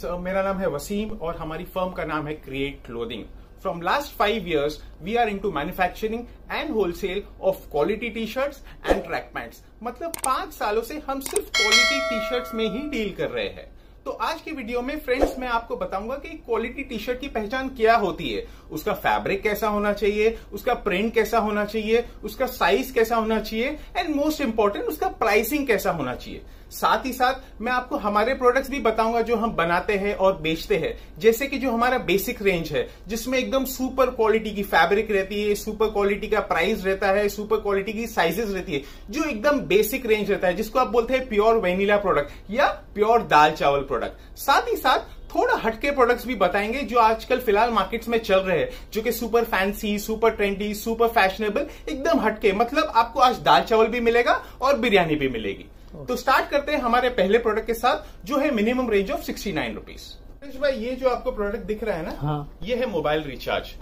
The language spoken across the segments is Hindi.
मेरा नाम है वसीम और हमारी फर्म का नाम है create clothing. From last 5 years, we are into manufacturing and wholesale of quality t-shirts and track pants। मतलब 5 सालों से हम सिर्फ क्वालिटी टी शर्ट्स में ही डील कर रहे हैं। तो आज की वीडियो में फ्रेंड्स मैं आपको बताऊंगा कि क्वालिटी टी शर्ट की पहचान क्या होती है, उसका फैब्रिक कैसा होना चाहिए, उसका प्रिंट कैसा होना चाहिए, उसका साइज कैसा होना चाहिए एंड मोस्ट इंपॉर्टेंट उसका प्राइसिंग कैसा होना चाहिए। साथ ही साथ मैं आपको हमारे प्रोडक्ट्स भी बताऊंगा जो हम बनाते हैं और बेचते हैं, जैसे कि जो हमारा बेसिक रेंज है जिसमें एकदम सुपर क्वालिटी की फैब्रिक रहती है, सुपर क्वालिटी का प्राइस रहता है, सुपर क्वालिटी की साइजेस रहती है, जो एकदम बेसिक रेंज रहता है जिसको आप बोलते हैं प्योर वेनिला प्रोडक्ट या प्योर दाल चावल प्रोडक्ट। साथ ही साथ थोड़ा हटके प्रोडक्ट्स भी बताएंगे जो आजकल फिलहाल मार्केट्स में चल रहे हैं, जो कि super fancy, super trendy, super fashionable, एकदम हटके। मतलब आपको आज दाल चावल भी मिलेगा और बिरयानी भी मिलेगी। तो स्टार्ट करते हैं हमारे पहले प्रोडक्ट के साथ जो है मिनिमम रेंज ऑफ 69 रुपीज। भाई ये जो आपको प्रोडक्ट दिख रहा है ना, हाँ। ये है मोबाइल रिचार्ज।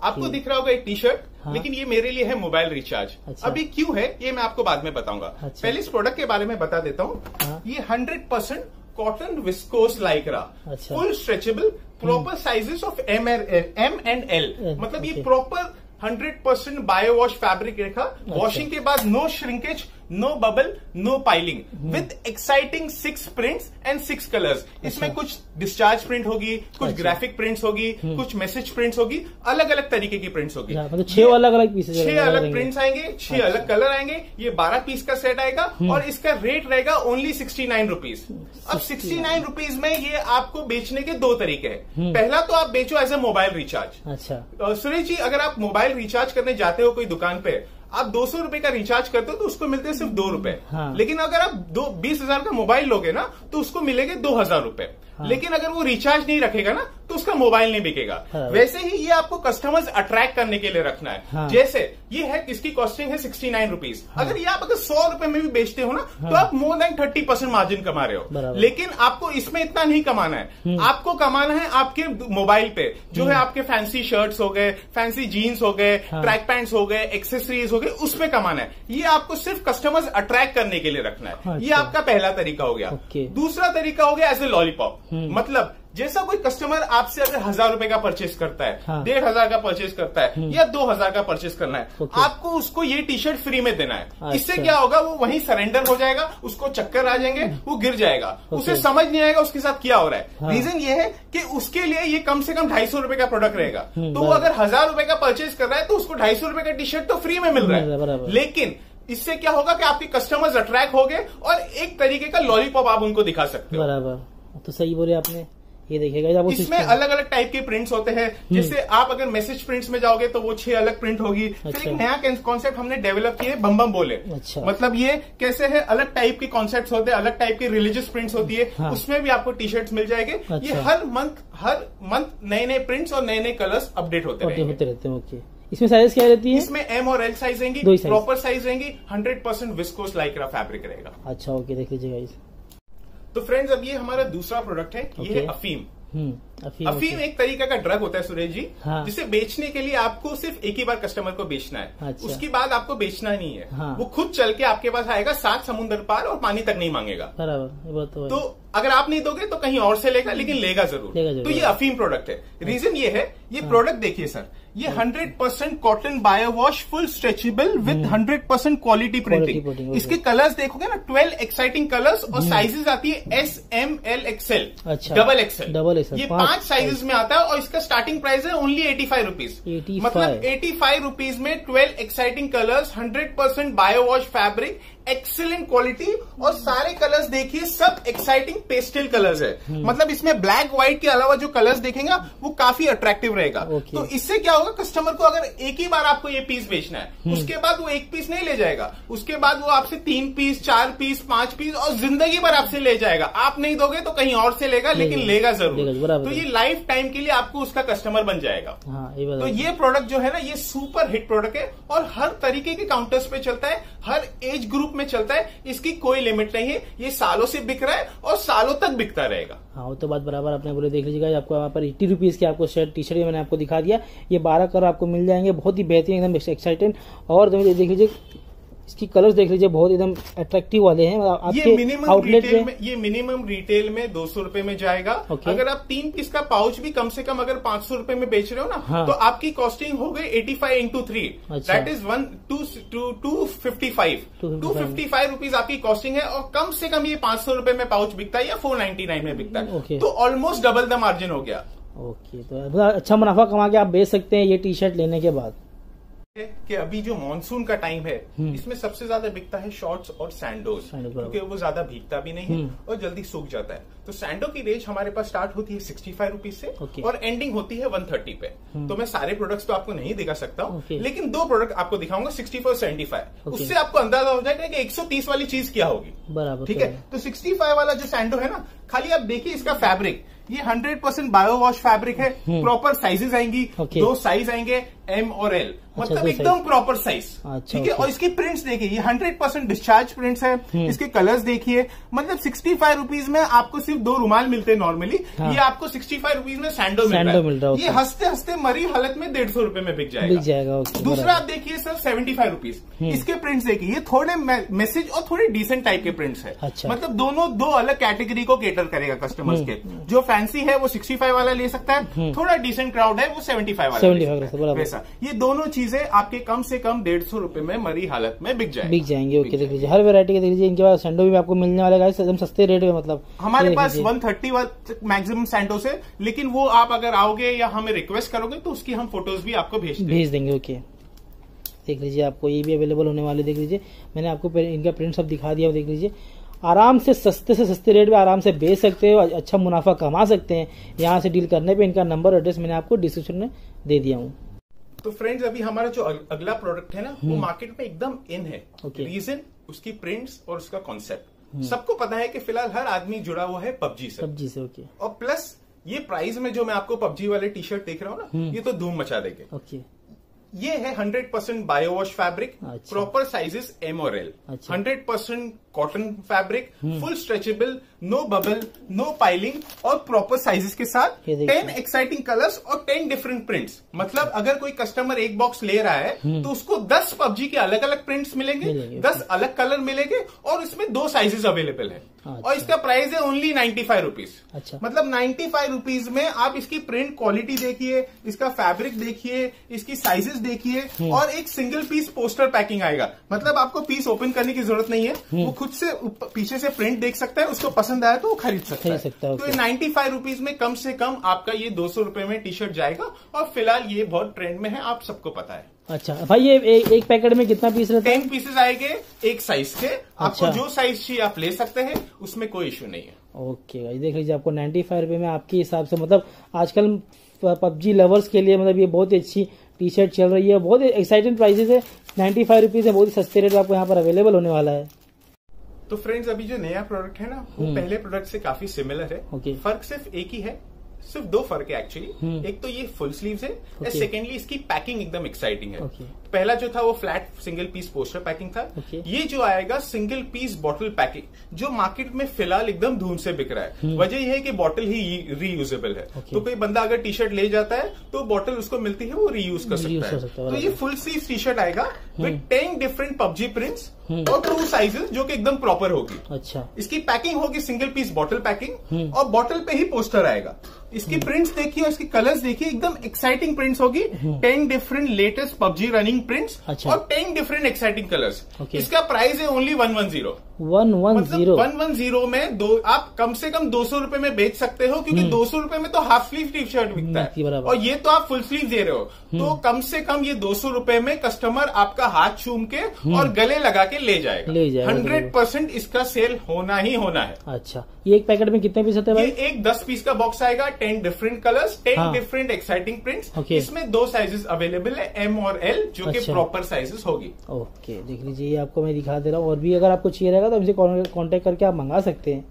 आपको दिख रहा होगा एक टी शर्ट, हाँ। लेकिन ये मेरे लिए है मोबाइल रिचार्ज। अच्छा। अभी क्यों है ये मैं आपको बाद में बताऊंगा। अच्छा। पहले इस प्रोडक्ट के बारे में बता देता हूँ। हाँ। ये 100% cotton viscose Lycra, full stretchable, proper sizes of M and L। मतलब ये proper 100% bio wash fabric Rekha. Washing के बाद no shrinkage, no bubble, no pilling, with exciting 6 prints and 6 colours. इसमें कुछ डिस्चार्ज प्रिंट होगी, कुछ ग्राफिक प्रिंट्स होगी, कुछ मैसेज प्रिंट्स होगी, अलग अलग तरीके की प्रिंट्स होगी। मतलब 6 अलग अलग पीसेज, 6 अलग प्रिंट्स आएंगे, 6 अलग कलर आएंगे। ये 12 पीस का सेट आएगा और इसका रेट रहेगा ओनली 69 रुपीज। अब 69 रुपीज में ये आपको बेचने के 2 तरीके हैं। पहला तो आप बेचो एज ए मोबाइल रिचार्ज। अच्छा सुरेश जी, अगर आप मोबाइल रिचार्ज करने जाते हो कोई दुकान पे, आप 200 रुपए का रिचार्ज करते हो तो उसको मिलते हैं सिर्फ 2 रुपए। हाँ। लेकिन अगर आप 20,000 का मोबाइल लोगे ना तो उसको मिलेंगे 2,000 रुपए। हाँ। लेकिन अगर वो रिचार्ज नहीं रखेगा ना तो उसका मोबाइल नहीं बिकेगा। हाँ। वैसे ही ये आपको कस्टमर्स अट्रैक्ट करने के लिए रखना है। हाँ। जैसे ये है, इसकी कॉस्टिंग है 69 रुपीज। हाँ। अगर ये आप अगर 100 रुपए में भी बेचते हो ना, हाँ। तो आप मोर देन 30% मार्जिन कमा रहे हो। लेकिन आपको इसमें इतना नहीं कमाना है, आपको कमाना है आपके मोबाइल पे जो है आपके फैंसी शर्ट्स हो गए, फैंसी जीन्स हो गए, ट्रैक पैंट्स हो गए, एक्सेसरीज हो गए, उसमें कमाना है। ये आपको सिर्फ कस्टमर्स अट्रैक्ट करने के लिए रखना है। ये आपका पहला तरीका हो गया। दूसरा तरीका हो गया एज ए लॉलीपॉप। मतलब जैसा कोई कस्टमर आपसे अगर 1,000 रुपए का परचेस करता है, 1,500 का परचेस करता है या 2,000 का परचेस करना है, आपको उसको ये टी शर्ट फ्री में देना है। अच्छा। इससे क्या होगा, वो वहीं सरेंडर हो जाएगा, उसको चक्कर आ जाएंगे, वो गिर जाएगा, उसे समझ नहीं आएगा उसके साथ क्या हो रहा है। हाँ। रीजन ये है कि उसके लिए ये कम से कम 250 रुपए का प्रोडक्ट रहेगा। तो वो अगर 1,000 रुपए का परचेस कर रहा है तो उसको 250 रुपए का टी शर्ट तो फ्री में मिल रहा है। लेकिन इससे क्या होगा कि आपके कस्टमर्स अट्रैक्ट हो गए और एक तरीके का लॉलीपॉप आप उनको दिखा सकते हो। बराबर, तो सही बोले आपने। ये देखिएगा इसमें अलग अलग टाइप के प्रिंट्स होते हैं। जैसे आप अगर मैसेज प्रिंट्स में जाओगे तो वो 6 अलग प्रिंट होगी। अच्छा। फिर एक नया कॉन्सेप्ट हमने डेवलप किया है, बम बम बोले। अच्छा। मतलब ये कैसे है, अलग टाइप के कॉन्सेप्ट्स होते हैं, अलग टाइप की रिलीजियस प्रिंट्स होती है। हाँ। उसमें भी आपको टी शर्ट्स मिल जाएंगे। अच्छा। ये हर मंथ नए नए प्रिंट्स और नए नए कलर्स अपडेट होते रहते हैं। इसमें साइज क्या रहती है? इसमें M और L साइज रहेंगी, प्रॉपर साइज रहेंगी, 100% विस्कोस लाइक्रा फैब्रिक रहेगा। अच्छा ओके, देख लीजिएगा। तो फ्रेंड्स अब ये हमारा दूसरा प्रोडक्ट है। ये है अफीम। अफीम एक तरीका का ड्रग होता है सुरेश जी। हाँ। जिसे बेचने के लिए आपको सिर्फ एक ही बार कस्टमर को बेचना है। अच्छा। उसके बाद आपको बेचना नहीं है। हाँ। वो खुद चल के आपके पास आएगा, 7 समुद्र पार, और पानी तक नहीं मांगेगा। बराबर। तो अगर आप नहीं दोगे तो कहीं और से लेगा, लेकिन लेगा जरूर। तो ये अफीम प्रोडक्ट है। रीजन ये है, ये प्रोडक्ट देखिए सर, ये 100% cotton bio wash, full stretchable with 100% quality printing. इसके कलर्स देखोगे ना, 12 एक्साइटिंग कलर्स और साइजेस आती है S, M, L, XL, double XL। ये 5 साइजेस में आता है और इसका स्टार्टिंग प्राइस है ओनली 85 रुपीज। मतलब 85 रुपीज में 12 exciting colours, 100% bio wash fabric, excellent quality, और सारे कलर्स देखिए सब एक्साइटिंग पेस्टल कलर्स है। मतलब इसमें ब्लैक व्हाइट के अलावा जो कलर्स देखेंगे वो काफी अट्रैक्टिव रहेगा। तो इससे क्या होगा, कस्टमर को अगर एक ही बार आपको ये पीस बेचना है, उसके बाद वो एक पीस नहीं ले जाएगा, उसके बाद वो आपसे 3 पीस, 4 पीस, 5 पीस और जिंदगी भर आपसे ले जाएगा। आप नहीं दोगे तो कहीं और से लेगा, लेकिन लेगा जरूर। तो ये लाइफ टाइम के लिए आपको उसका कस्टमर बन जाएगा। तो ये प्रोडक्ट जो है ना, ये सुपर हिट प्रोडक्ट है और हर तरीके के काउंटर्स पे चलता है, हर एज ग्रुप में चलता है। इसकी कोई लिमिट नहीं है, ये सालों से बिक रहा है और सालों तक बिकता रहेगा। हाँ वो तो बात बराबर आपने बोले। देख लीजिएगा, आपको यहाँ पर 80 रुपीज की आपको शर्ट टी शर्ट मैंने आपको दिखा दिया। ये 12 कलर आपको मिल जाएंगे, बहुत ही बेहतरीन, एकदम एक्साइटेड। और देख लीजिए इसकी कलर्स देख लीजिए, बहुत एकदम अट्रैक्टिव वाले हैं। ये मिनिमम रिटेल में, ये मिनिमम रिटेल में 200 रुपए में जाएगा। अगर आप 3 पीस का पाउच भी कम से कम अगर 500 रुपए में बेच रहे हो ना, हाँ। तो आपकी कॉस्टिंग हो गई 85 into 3, दैट इज 255 रुपीज आपकी कॉस्टिंग है। और कम से कम ये 500 रुपए में पाउच बिकता है या 499 में बिकता है, तो ऑलमोस्ट डबल द मार्जिन हो गया। ओके, तो अच्छा मुनाफा कमा के आप बेच सकते हैं ये टी शर्ट लेने के बाद। कि अभी जो मॉनसून का टाइम है, इसमें सबसे ज्यादा बिकता है शॉर्ट्स और सैंडोज, क्योंकि वो ज्यादा भीगता भी नहीं है और जल्दी सूख जाता है। तो सैंडो की रेंज हमारे पास स्टार्ट होती है 65 रुपीज से और एंडिंग होती है 130 पे। तो मैं सारे प्रोडक्ट्स तो आपको नहीं दिखा सकता हूँ, लेकिन 2 प्रोडक्ट आपको दिखाऊंगा 64 75। उससे आपको अंदाजा हो जाएगा कि 130 वाली चीज क्या होगी। बराबर, ठीक है। तो 65 वाला जो सैंडो है ना, खाली आप देखिए इसका फैब्रिक, ये 100% बायो वॉश फैब्रिक है। प्रॉपर साइजेस आएंगी, 2 साइज आएंगे, M और L, मतलब एकदम प्रॉपर साइज। ठीक है। और इसकी प्रिंट्स देखिए, ये 100% डिस्चार्ज प्रिंट्स है। इसके कलर्स देखिए, मतलब 65 रुपीज में आपको सिर्फ 2 रुमाल मिलते हैं नॉर्मली, ये आपको 65 रुपीज में सैंडो मिल रहा है। ये हंसते हंसते मरी हालत में 150 रुपए में बिक जाएगा। दूसरा आप देखिए सर 75 रुपीज, इसके प्रिंट्स देखिए, ये थोड़े मैसेज और थोड़े डिसेंट टाइप के प्रिंट्स है। मतलब दोनों 2 अलग कैटेगरी को केटर करेगा कस्टमर्स के। जो फैंसी है वो 65 वाला ले सकता है, थोड़ा डिसेंट क्राउड है वो 75 वाला वैसा। ये दोनों चीजें आपके कम से कम 150 रुपए में मरी हालत में बिक जाएंगे। ओके, देख लीजिए हर वैरायटी के, देख लीजिए इनके पास सैंडो भी आपको मिलने वाले गाइस एकदम सस्ते रेट में। मतलब हमारे पास 130 मैक्सिमम सैंडोस है, लेकिन वो आप अगर आओगे या हमें रिक्वेस्ट करोगे तो उसकी हम फोटोज भी आपको भेज देंगे। ओके, देख लीजिए आपको ये भी अवेलेबल होने वाले। देख लीजिए मैंने आपको इनका प्रिंट सब दिखा दिया। देख लीजिए आराम से सस्ते रेट में आराम से बेच सकते हो, अच्छा मुनाफा कमा सकते हैं यहाँ से डील करने पे। इनका नंबर एड्रेस मैंने आपको डिस्क्रिप्शन में दे दिया हूँ। तो फ्रेंड्स, अभी हमारा जो अगला प्रोडक्ट है ना, वो मार्केट में एकदम इन है। रीजन उसकी प्रिंट्स और उसका कॉन्सेप्ट। सबको पता है कि फिलहाल हर आदमी जुड़ा हुआ है पबजी से। ओके। और प्लस ये प्राइस में जो मैं आपको पबजी वाले टी शर्ट देख रहा हूँ ना, ये तो धूम मचा देंगे। ओके। ये है 100% bio wash fabric, proper sizes M और L, 100% cotton fabric, full stretchable, no bubble, no pilling और प्रॉपर साइजेस के साथ 10 एक्साइटिंग कलर्स और 10 डिफरेंट प्रिंट्स। मतलब अगर कोई कस्टमर एक बॉक्स ले रहा है तो उसको 10 पबजी के अलग अलग प्रिंट्स मिलेंगे, 10 अलग कलर मिलेंगे और इसमें 2 साइजेस अवेलेबल है। और इसका प्राइस है ओनली 95 रुपीज। मतलब 95 रुपीज में आप इसकी प्रिंट क्वालिटी देखिए, इसका फैब्रिक देखिए, इसकी साइजेस देखिए और एक सिंगल पीस पोस्टर पैकिंग आएगा। मतलब आपको पीस ओपन करने की जरूरत नहीं है, वो खुद से पीछे से प्रिंट देख सकता है, उसको पसंद आया तो वो खरीद सकता है। तो ये 95 रुपीज में कम से कम आपका ये 200 रुपए में टी शर्ट जाएगा। और फिलहाल ये बहुत ट्रेंड में है, आप सबको पता है। अच्छा भाई, ये एक पैकेट में कितना पीस रहता है? 10 पीसेस आएंगे एक साइज के। आपको जो साइज चाहिए आप ले सकते हैं, उसमें कोई इश्यू नहीं है। ओके भाई, देख लीजिए आपको 95 रुपए में आपके हिसाब से, मतलब आजकल पबजी लवर्स के लिए मतलब ये बहुत ही अच्छी टी शर्ट चल रही है। बहुत एक्साइटिंग प्राइसेस है, 95 रुपीज है, बहुत ही सस्ते रेट आपको यहाँ पर अवेलेबल होने वाला है। तो फ्रेंड्स, अभी जो नया प्रोडक्ट है ना, वो पहले प्रोडक्ट से काफी सिमिलर है। फर्क सिर्फ एक ही है, सिर्फ 2 फर्क है एक्चुअली। एक तो ये फुल स्लीव्स है, सेकेंडली इसकी पैकिंग एकदम एक्साइटिंग है। पहला जो था वो flat single piece poster packing था। ये जो आएगा सिंगल पीस बॉटल पैकिंग, जो मार्केट में फिलहाल एकदम धूम से बिक रहा है। वजह यह है कि बॉटल ही रीयूजेबल है। तो कोई बंदा अगर टी शर्ट ले जाता है तो बॉटल उसको मिलती है, वो रीयूज कर सकता है। तो ये फुल स्लीव टी शर्ट आएगा विद 10 डिफरेंट पबजी प्रिंट्स और 2 साइजेस, जो कि एकदम प्रॉपर होगी। अच्छा, इसकी पैकिंग होगी सिंगल पीस बॉटल पैकिंग और बॉटल पे ही पोस्टर आएगा। इसकी प्रिंट्स देखिए और इसकी कलर्स देखिए, एकदम एक्साइटिंग प्रिंट्स होगी। 10 different latest PUBG running prints और 10 डिफरेंट एक्साइटिंग कलर्स। इसका प्राइस है ओनली 110। 110 में आप कम से कम 200 रुपए में बेच सकते हो, क्योंकि 200 रुपए में तो हाफ स्लीव टी शर्ट बिकता है और ये तो आप फुल स्लीव दे रहे हो। तो कम से कम ये 200 रुपए में कस्टमर आपका हाथ चूम के और गले लगा के ले जाएगा। 100% इसका सेल होना ही होना है। अच्छा, ये एक पैकेट में कितने पीस होते हैं भाई? ये एक 10 पीस का बॉक्स आएगा, 10 different colours, 10 different exciting prints. इसमें 2 साइजेस अवेलेबल है, M और L, जो कि प्रॉपर साइजेस होगी। ओके, देख लीजिए, ये आपको मैं दिखा दे रहा हूँ। और भी अगर आपको चाहिए रहेगा तो हमसे कांटेक्ट करके आप मंगा सकते हैं।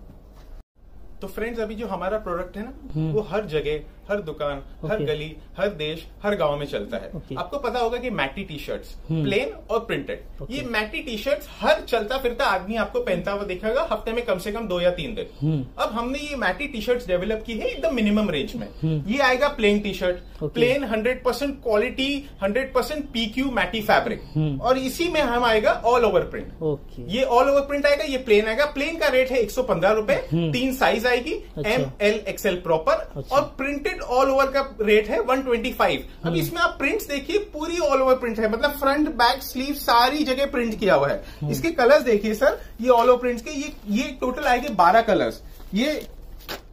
तो फ्रेंड्स अभी जो हमारा प्रोडक्ट है ना वो हर जगह, हर दुकान, हर गली, हर देश, हर गांव में चलता है। आपको पता होगा कि मैटी टी शर्ट्स प्लेन और प्रिंटेड, ये मैटी टी शर्ट्स हर चलता फिरता आदमी आपको पहनता हुआ दिखेगा हफ्ते में कम से कम 2 या 3 दिन। अब हमने ये मैटी टी शर्ट्स डेवलप की है एकदम मिनिमम रेंज में। ये आएगा plain T shirt, plain 100% quality, 100% PQ matte fabric, और इसी में हम आएगा ऑल ओवर प्रिंट। ये ऑल ओवर प्रिंट आएगा, ये प्लेन आएगा। प्लेन का रेट है 115 रुपए, 3 साइज आएगी, ML XL प्रॉपर, और प्रिंटेड ऑल ओवर का रेट है 125। अब इसमें आप प्रिंट्स देखिए, पूरी ऑल ओवर प्रिंट है, मतलब फ्रंट बैक स्लीव सारी जगह प्रिंट किया हुआ है। इसके कलर्स देखिए सर, ये ऑल ओवर प्रिंट्स के ये टोटल आएंगे 12 कलर्स। ये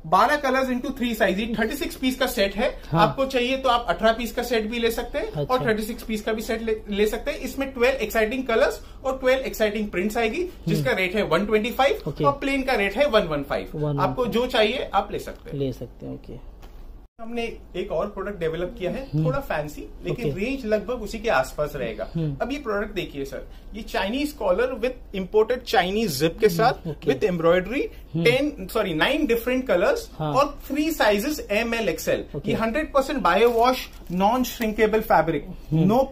12 कलर्स इंटू 3 साइज, 36 पीस का सेट है। आपको चाहिए तो आप 18 पीस का सेट भी ले सकते हैं और 36 पीस का भी सेट ले सकते हैं। इसमें 12 एक्साइटिंग कलर्स और 12 एक्साइटिंग प्रिंट्स आएगी, जिसका रेट है 125 और प्लेन का रेट है 115। आपको जो चाहिए आप ले सकते हैं। ओके। हमने एक और प्रोडक्ट डेवलप किया है, थोड़ा फैंसी, लेकिन रेंज लगभग उसी के आसपास रहेगा। अब ये प्रोडक्ट देखिए सर, ये Chinese collar with imported Chinese zip के साथ विथ एम्ब्रॉयडरी, 9 डिफरेंट कलर्स और 3 साइजेस ML XL। ये 100% bio wash, non shrinkable fabric, no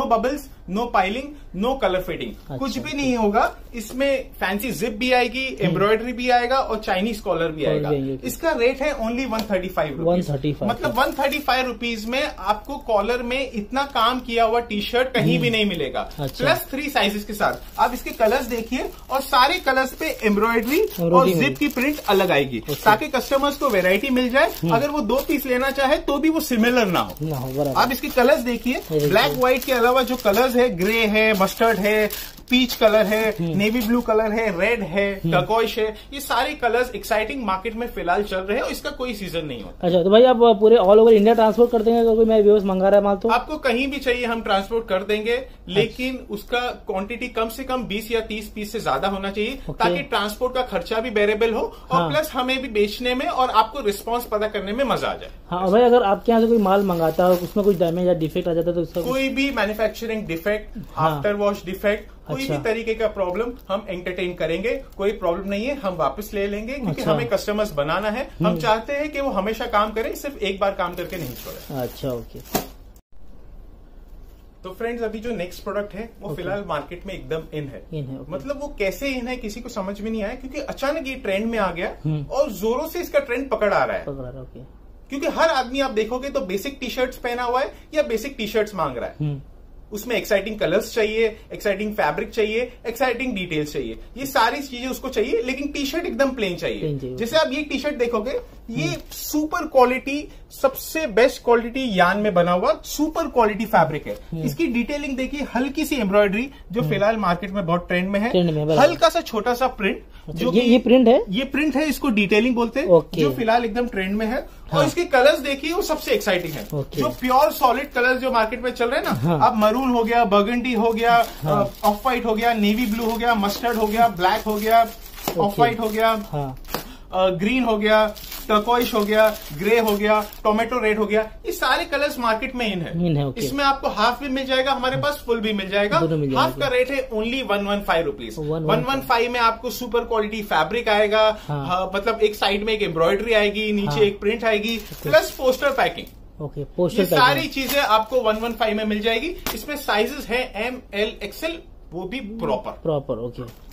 bubbles, no pilling, no colour fading, कुछ भी नहीं होगा। इसमें फैंसी जिप भी आएगी, एम्ब्रॉयडरी भी आएगा और चाइनीज कॉलर भी आएगा। इसका रेट है ओनली 135 रुपीज, मतलब 135 रुपीज में आपको कॉलर में इतना काम किया हुआ टी शर्ट कहीं भी नहीं मिलेगा। प्लस 3 साइजेस के साथ। आप इसके कलर्स देखिए, और सारे कलर्स पे एम्ब्रॉयडरी और जिप की प्रिंट अलग आएगी, ताकि कस्टमर्स को वेरायटी मिल जाए। अगर वो 2 पीस लेना चाहे तो भी वो सिमिलर ना हो। आप इसके कलर्स देखिए, ब्लैक व्हाइट के अलावा जो कलर्स है, ग्रे है, मस्टर्ड है, पीच कलर है, नेवी ब्लू कलर है, रेड है, टर्कोइश है, ये सारे कलर्स एक्साइटिंग मार्केट में फिलहाल चल रहे हैं और इसका कोई सीजन नहीं होता। अच्छा, तो भाई आप पूरे ऑल ओवर इंडिया ट्रांसपोर्ट कर देंगे? अगर कोई मेरे व्यूअर्स मंगा रहा है माल तो आपको कहीं भी चाहिए हम ट्रांसपोर्ट कर देंगे, लेकिन उसका क्वांटिटी कम से कम 20 या 30 पीस से ज्यादा होना चाहिए, ताकि ट्रांसपोर्ट का खर्चा भी बेरेबल हो और प्लस हमें भी बेचने में और आपको रिस्पॉन्स पता करने में मजा आ जाए। हाँ भाई, अगर आपके यहाँ से कोई माल मंगाता है उसमें कुछ डैमेज या डिफेक्ट आ जाता है तो उसका कोई भी manufacturing defect, after wash defect, कोई भी तरीके का प्रॉब्लम हम एंटरटेन करेंगे। कोई प्रॉब्लम नहीं है, हम वापस ले लेंगे, क्योंकि हमें कस्टमर्स बनाना है। हम चाहते हैं कि वो हमेशा काम करें, सिर्फ एक बार काम करके नहीं छोड़े। अच्छा, ओके। तो फ्रेंड्स, अभी जो नेक्स्ट प्रोडक्ट है वो फिलहाल मार्केट में एकदम इन है। मतलब वो कैसे इन है किसी को समझ में नहीं आया, क्योंकि अचानक ये ट्रेंड में आ गया और जोरों से इसका ट्रेंड पकड़ आ रहा है। क्योंकि हर आदमी आप देखोगे तो बेसिक टी शर्ट्स पहना हुआ है या बेसिक टी शर्ट्स मांग रहा है। उसमें एक्साइटिंग कलर्स चाहिए, एक्साइटिंग फैब्रिक चाहिए, एक्साइटिंग डिटेल्स चाहिए, ये सारी चीजें उसको चाहिए, लेकिन टी शर्ट एकदम प्लेन चाहिए। जैसे आप ये टी शर्ट देखोगे, ये सुपर क्वालिटी, सबसे बेस्ट क्वालिटी यान में बना हुआ सुपर क्वालिटी फैब्रिक है। इसकी डिटेलिंग देखिए, हल्की सी एम्ब्रॉयडरी जो फिलहाल मार्केट में बहुत ट्रेंड में है, हल्का सा छोटा सा प्रिंट, जो ये प्रिंट है, ये प्रिंट है, इसको डिटेलिंग बोलते हैं, जो फिलहाल एकदम ट्रेंड में है। और इसके कलर्स देखिए, वो सबसे एक्साइटिंग है। जो प्योर सॉलिड कलर्स जो मार्केट में चल रहे हैं ना, अब मरून हो गया, बर्गंडी हो गया, ऑफ व्हाइट हो गया, नेवी ब्लू हो गया, मस्टर्ड हो गया, ब्लैक हो गया, ऑफ व्हाइट हो गया, ग्रीन हो गया, टर्कोइश हो गया, ग्रे हो गया, टोमेटो रेड हो गया, ये सारे कलर्स मार्केट में इन है। इसमें आपको हाफ भी मिल जाएगा, हमारे पास फुल भी मिल जाएगा। हाफ का रेट है ओनली 115 रुपीज। 115 में आपको सुपर क्वालिटी फैब्रिक आएगा, मतलब एक साइड में एक एम्ब्रॉयडरी आएगी, नीचे एक प्रिंट आएगी, प्लस पोस्टर पैकिंग। पोस्टर, ये सारी चीजें आपको 115 में मिल जाएगी। इसमें साइजेस है ML XL, वो भी प्रॉपर।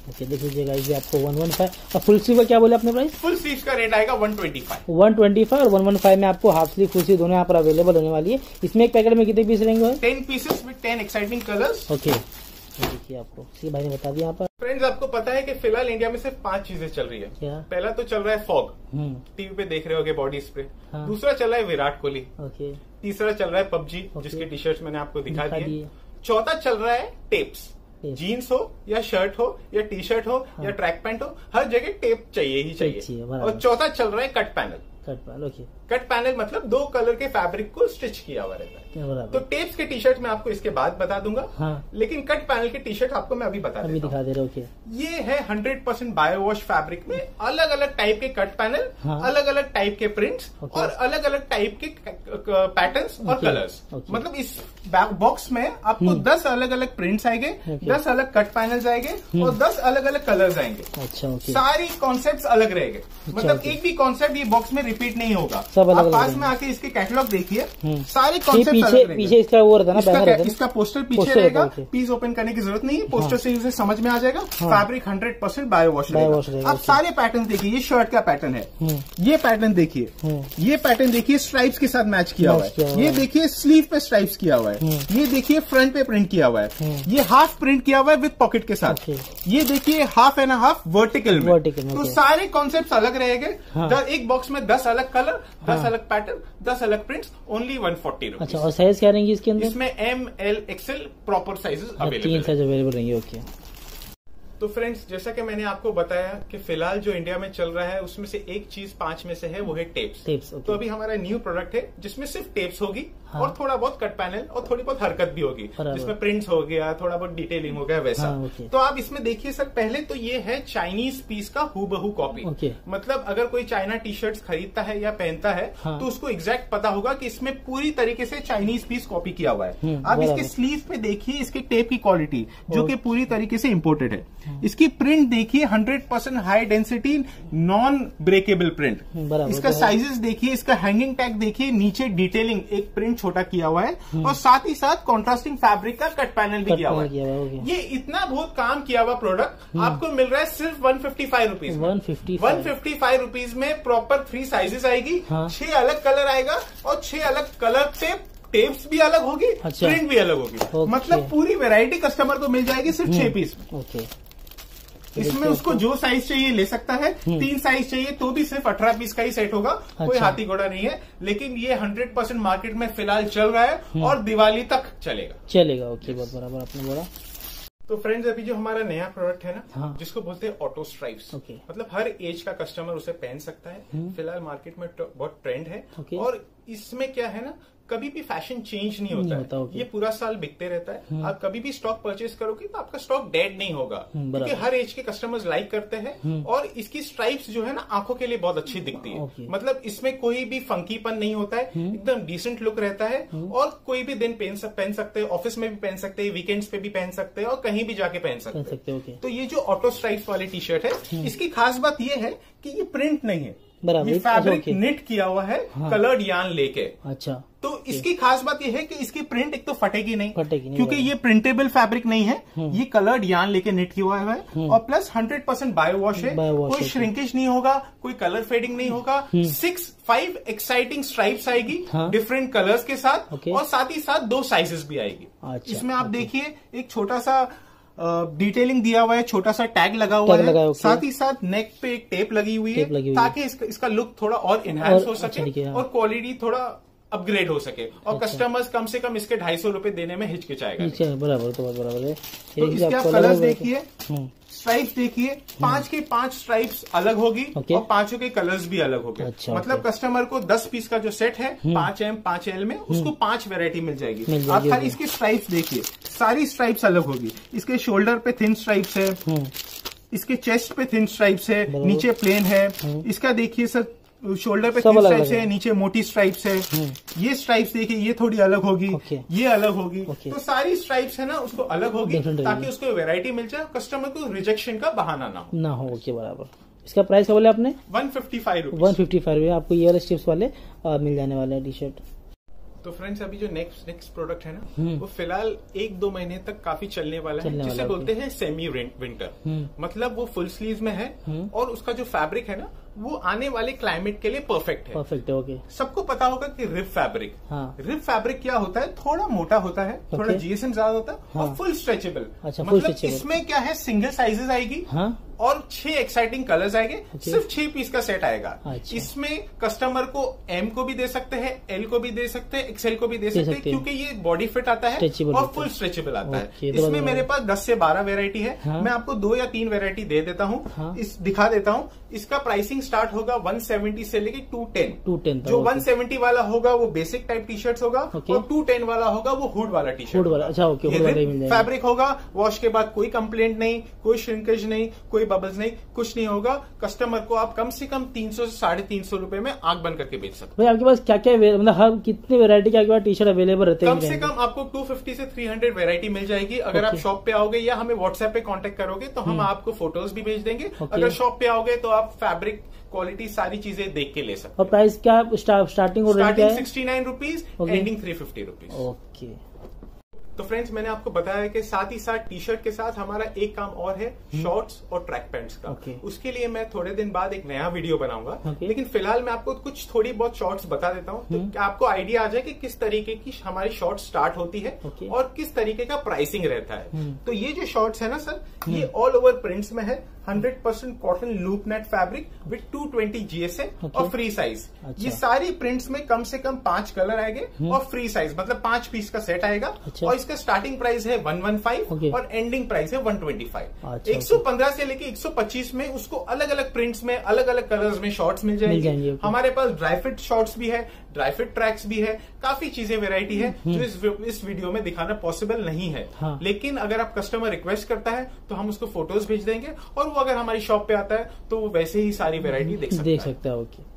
ओके, देख लीजिएगा, ये आपको 115। और फुल स्लीव का क्या बोले आपने प्राइस? फुल स्लीव का रेट आएगा 125 और 115 में आपको हाफ स्लीव, फुल स्लीव दोनों यहाँ पर अवेलेबल होने वाली है। इसमें एक पैकेट में कितने पीस रहेंगे? 10 pieces with 10 exciting colours. Okay, देखिए आपको सी भाई ने बता दिया यहाँ पर। फ्रेंड्स, आपको पता है कि फिलहाल इंडिया में सिर्फ 5 चीजें चल रही है। क्या? पहला तो चल रहा है फॉग, टीवी पे देख रहे होगे, बॉडी स्प्रे। दूसरा चल रहा है विराट कोहली। तीसरा चल रहा है PUBG, जिसके टी शर्ट्स मैंने आपको दिखा दिए। चौथा चल रहा है टेप्स। जीन्स हो या शर्ट हो या टी शर्ट हो या ट्रैक पैंट हो, हर जगह टेप चाहिए ही चाहिए। और चौथा चल रहा है cut panel. Okay. Cut panel मतलब 2 कलर के फैब्रिक को स्टिच किया हुआ रहता है। तो टेप्स के टी शर्ट मैं आपको इसके बाद बता दूंगा। हाँ। लेकिन कट पैनल के टी शर्ट आपको मैं अभी बता अभी दिखा दे रहा हूँ। ये है 100% बायो वॉश फैब्रिक में अलग अलग टाइप के कट पैनल, हाँ। अलग अलग टाइप के प्रिंट्स और अलग अलग टाइप के पैटर्न्स और कलर्स। मतलब इस बॉक्स में आपको 10 अलग अलग प्रिंट्स आएंगे, 10 अलग कट पैनल्स आएंगे और 10 अलग अलग कलर्स आएंगे। अच्छा, सारी कॉन्सेप्ट अलग रहेंगे। मतलब एक भी कॉन्सेप्ट ये बॉक्स में रिपीट नहीं होगा। आप पास में आके इसके कैटलॉग देखिए, सारे कॉन्सेप्ट पीछे इसका वो रहता है ना, इसका पोस्टर पीछे रहेगा। पीस ओपन करने की जरूरत नहीं है, पोस्टर से उसे समझ में आ जाएगा। फैब्रिक 100% बायो वॉश रहेगा। आप सारे पैटर्न देखिए, ये शर्ट का पैटर्न है, ये पैटर्न देखिए, ये पैटर्न देखिए स्ट्राइप्स के साथ मैच किया हुआ है। ये देखिए स्लीव पे स्ट्राइप्स किया हुआ है। ये देखिए फ्रंट पे प्रिंट किया हुआ है। ये हाफ प्रिंट किया हुआ है विद पॉकेट के साथ। ये देखिए हाफ एंड हाफ वर्टिकल में। तो सारे कॉन्सेप्ट अलग रहेंगे। एक बॉक्स में 10 अलग कलर, 10 अलग पैटर्न, 10 अलग प्रिंट्स, ओनली 140 रुपीज। अच्छा, और साइज क्या रहेंगे इसके अंदर? इसमें M, L, XL proper sizes available, 3 size available रहेंगे। ओके। तो फ्रेंड्स, जैसा कि मैंने आपको बताया कि फिलहाल जो इंडिया में चल रहा है उसमें से एक चीज 5 में से है, वो है टेप्स। ओके। तो अभी हमारा न्यू प्रोडक्ट है जिसमें सिर्फ टेप्स होगी। हाँ। और थोड़ा बहुत कट पैनल और थोड़ी बहुत हरकत भी होगी, जिसमें प्रिंट्स हो गया, थोड़ा बहुत डिटेलिंग हो गया वैसा। हाँ, तो आप इसमें देखिए सर, पहले तो ये है चाइनीज पीस का हूबहू कॉपी। मतलब अगर कोई चाइना टी शर्ट खरीदता है या पहनता है, हाँ। तो उसको एग्जैक्ट पता होगा कि इसमें पूरी तरीके से चाइनीज पीस कॉपी किया हुआ है। आप इसके स्लीव पे देखिए इसके टेप की क्वालिटी, जो कि पूरी तरीके से इम्पोर्टेड है। इसकी प्रिंट देखिए 100% high density non breakable print. इसका साइजेस देखिए, इसका हैंगिंग टैग देखिए, नीचे डिटेलिंग एक प्रिंट छोटा किया हुआ है और साथ ही साथ कॉन्ट्रास्टिंग फैब्रिक का कट पैनल भी किया हुआ है। ये इतना बहुत काम किया हुआ प्रोडक्ट आपको मिल रहा है सिर्फ 155 रुपीज। 155 रुपीज में प्रॉपर 3 साइजेस आएगी, 6 अलग कलर आएगा और 6 अलग कलर से टेप्स भी अलग होगी, प्रिंट भी अलग होगी। मतलब पूरी वैरायटी कस्टमर को मिल जाएगी सिर्फ 6 पीस में। इसमें उसको जो साइज चाहिए ले सकता है। 3 साइज चाहिए तो भी सिर्फ 18 पीस का ही सेट होगा। कोई हाथी घोड़ा नहीं है। लेकिन ये 100% मार्केट में फिलहाल चल रहा है और दिवाली तक चलेगा। ओके, बहुत बराबर आपने बोला। तो फ्रेंड्स, अभी जो हमारा नया प्रोडक्ट है ना, जिसको बोलते हैं ऑटो स्ट्राइप्स, मतलब हर एज का कस्टमर उसे पहन सकता है। फिलहाल मार्केट में बहुत ट्रेंड है और इसमें क्या है ना, कभी भी फैशन चेंज नहीं होता है। ये पूरा साल बिकते रहता है। आप कभी भी स्टॉक परचेज करोगे तो आपका स्टॉक डेड नहीं होगा, क्योंकि हर एज के कस्टमर्स लाइक करते हैं। और इसकी स्ट्राइप्स जो है ना, आंखों के लिए बहुत अच्छी दिखती है। मतलब इसमें कोई भी फंकीपन नहीं होता है, एकदम डिसेंट लुक रहता है और कोई भी दिन पहन सकते हैं, ऑफिस में भी पहन सकते हैं, वीकेंड्स पे भी पहन सकते हैं और कहीं भी जाके पहन सकते हैं। तो ये जो ऑटो स्ट्राइप्स वाली टी शर्ट है, इसकी खास बात ये है कि ये प्रिंट नहीं है, ये फैब्रिक निट किया हुआ है कलर्ड यार्न लेके। अच्छा, तो इसकी खास बात यह है कि इसकी प्रिंट एक तो फटेगी नहीं क्योंकि ये प्रिंटेबल फैब्रिक नहीं है। ये कलर्ड यार्न लेके निट किया हुआ है और प्लस 100% बायो वॉश है। कोई श्रिंकेज नहीं होगा, कोई कलर फेडिंग नहीं होगा। 5 एक्साइटिंग स्ट्राइप्स आएगी डिफरेंट कलर्स के साथ और साथ ही साथ 2 साइजेस भी आएगी। इसमें आप देखिए एक छोटा सा डिटेलिंग दिया हुआ है, छोटा सा टैग लगा हुआ है, साथ ही साथ नेक पे एक टेप लगी हुई है ताकि इसका लुक थोड़ा और इनहैंस हो सके और क्वालिटी थोड़ा अपग्रेड हो सके और कस्टमर्स कम से कम इसके 250 रुपए देने में हिचकिचाएगा। बराबर, तो बराबर है। तो इसके आप कलर्स देखिए, स्ट्राइप्स देखिए, 5 के 5 स्ट्राइप्स अलग होगी और 5 के कलर्स भी अलग होंगे। मतलब कस्टमर को 10 पीस का जो सेट है 5M 5L में, उसको 5 वेरायटी मिल जाएगी। आप खाली इसकी स्ट्राइप्स देखिए, सारी स्ट्राइप्स अलग होगी। इसके शोल्डर पे थिन स्ट्राइप्स है, इसके चेस्ट पे थिन स्ट्राइप्स है, नीचे प्लेन है। इसका देखिए सर, शोल्डर पे थिन स्ट्राइप्स है, नीचे मोटी स्ट्राइप्स है। ये स्ट्राइप्स देखिए, ये थोड़ी अलग होगी, ये अलग होगी। तो सारी स्ट्राइप्स है ना, उसको अलग होगी ताकि उसको वैरायटी मिल जाए, कस्टमर को रिजेक्शन का बहाना ना हो। ओके, बराबर। इसका प्राइस क्या बोले आपने? 155 रुपीज। 155 रुपये आपको ये वाले स्ट्रिप्स वाले मिल जाने वाले टी शर्ट। तो फ्रेंड्स, अभी जो नेक्स्ट प्रोडक्ट है ना, वो फिलहाल 1-2 महीने तक काफी चलने वाला है, जिसे बोलते हैं सेमी विंटर। मतलब वो फुल स्लीव में है और उसका जो फैब्रिक है ना, वो आने वाले क्लाइमेट के लिए परफेक्ट है। ओके। सबको पता होगा कि रिब फैब्रिक, रिब फैब्रिक क्या होता है, थोड़ा मोटा होता है, थोड़ा जीएसएम ज्यादा होता है और फुल स्ट्रेचेबल। मतलब इसमें क्या है, सिंगल साइजेस आएगी और 6 एक्साइटिंग कलर्स आएंगे। Okay. सिर्फ 6 पीस का सेट आएगा। अच्छा। इसमें कस्टमर को एम को भी दे सकते हैं, एल को भी दे सकते हैं, एक्सएल को भी दे सकते हैं, क्योंकि ये बॉडी फिट आता है Stretchable और फुल स्ट्रेचेबल आता है। Okay, इसमें मेरे पास 10 से 12 वेरायटी है। हाँ। मैं आपको 2 या 3 वेरायटी दे देता हूँ। हाँ। इस दिखा देता हूँ। इसका प्राइसिंग स्टार्ट होगा 170 से लेके 210। 210 जो okay. 170 वाला होगा वो बेसिक टाइप टी शर्ट होगा। Okay. और 210 वाला होगा वो हुड वाला टी शर्ट। हुड वाला, अच्छा ओके, हुड वाला ही मिल जाएगा। फैब्रिक होगा, वॉश के बाद कोई कंप्लेंट नहीं, कोई श्रिंकेज नहीं, कोई बबल्स नहीं, कुछ नहीं होगा। कस्टमर को आप कम से कम 300 से 350 रुपए में आंख बंद करके बेच सकते भाई आपके पास क्या क्या मतलब हर कितने वेरायटी के आपके पास टी शर्ट अवेलेबल रहते हैं? कम से कम आपको 250 से 300 वेरायटी मिल जाएगी। अगर आप Okay. शॉप पे आओगे या हमें व्हाट्सएप पे कांटेक्ट करोगे तो हम आपको फोटोज भी भेज देंगे। Okay. अगर शॉप पे आओगे तो आप फैब्रिक क्वालिटी सारी चीजें देख के ले सकते और प्राइस क्या स्टार्टिंग और रेंज क्या है? 69 rupees, Okay. Ending 350 rupees. Okay. तो फ्रेंड्स, मैंने आपको बताया कि साथ ही साथ टी शर्ट के साथ हमारा एक काम और है, शॉर्ट्स और ट्रैक पैंट्स का। Okay. उसके लिए मैं थोड़े दिन बाद एक नया वीडियो बनाऊंगा। Okay. लेकिन फिलहाल मैं आपको कुछ थोड़ी बहुत शॉर्ट्स बता देता हूँ, तो आपको आइडिया आ जाए कि किस तरीके की हमारी शॉर्ट स्टार्ट होती है Okay. और किस तरीके का प्राइसिंग रहता है। तो ये जो शॉर्ट्स है ना सर, ये ऑल ओवर प्रिंट्स में है। 100% cotton loop net fabric with 220 GSM Okay. और फ्री साइज। अच्छा। ये सारी प्रिंट्स में कम से कम 5 कलर आएंगे और फ्री साइज, मतलब 5 पीस का सेट आएगा। अच्छा। और इसका स्टार्टिंग प्राइस है 115 Okay. और एंडिंग प्राइस है 125। अच्छा, 115 से लेके 125 में उसको अलग अलग प्रिंट्स में, अलग अलग कलर्स में शॉर्ट्स मिल जाएंगे। okay. हमारे पास ड्राई फिट शॉर्ट्स भी है, ड्राई फिट ट्रैक्स भी है, काफी चीजें वेरायटी है जो इस वीडियो में दिखाना पॉसिबल नहीं है। हाँ। लेकिन अगर आप कस्टमर रिक्वेस्ट करता है तो हम उसको फोटोज भेज देंगे और वो अगर हमारी शॉप पे आता है तो वो वैसे ही सारी वेरायटी देख सकता है। ओके।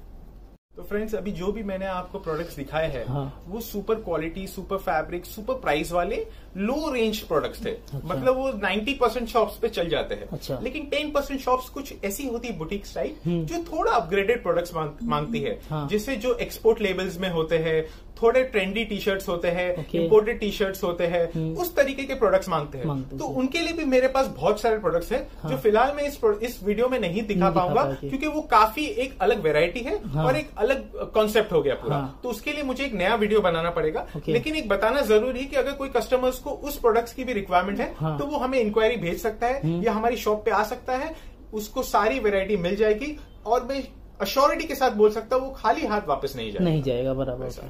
तो फ्रेंड्स, अभी जो भी मैंने आपको प्रोडक्ट्स दिखाए हैं, हाँ। वो super quality, super fabric, super price वाले लो रेंज प्रोडक्ट्स थे। अच्छा। मतलब वो 90% शॉप्स पे चल जाते हैं। अच्छा। लेकिन 10% शॉप्स कुछ ऐसी होती है बुटीक स्टाइल जो थोड़ा अपग्रेडेड प्रोडक्ट्स मांगती है। हाँ। जिससे जो एक्सपोर्ट लेबल्स में होते हैं, थोड़े ट्रेंडी टी शर्ट्स होते हैं, Okay. इम्पोर्टेड टी शर्ट्स होते हैं, उस तरीके के प्रोडक्ट्स मांगते हैं। तो उनके लिए भी मेरे पास बहुत सारे प्रोडक्ट्स हैं। हाँ। जो फिलहाल मैं इस वीडियो में नहीं दिखा पाऊंगा, क्योंकि वो काफी एक अलग वेरायटी है। हाँ। और एक अलग कॉन्सेप्ट हो गया पूरा। हाँ। तो उसके लिए मुझे एक नया वीडियो बनाना पड़ेगा। Okay. लेकिन एक बताना जरूरी है कि अगर कोई कस्टमर्स को उस प्रोडक्ट्स की भी रिक्वायरमेंट है, हाँ। तो वो हमें इंक्वायरी भेज सकता है या हमारी शॉप पे आ सकता है। उसको सारी वेरायटी मिल जाएगी और मैं अश्योरिटी के साथ बोल सकता हूँ वो खाली हाथ वापस नहीं जाएगा। नहीं जाएगा, बराबर।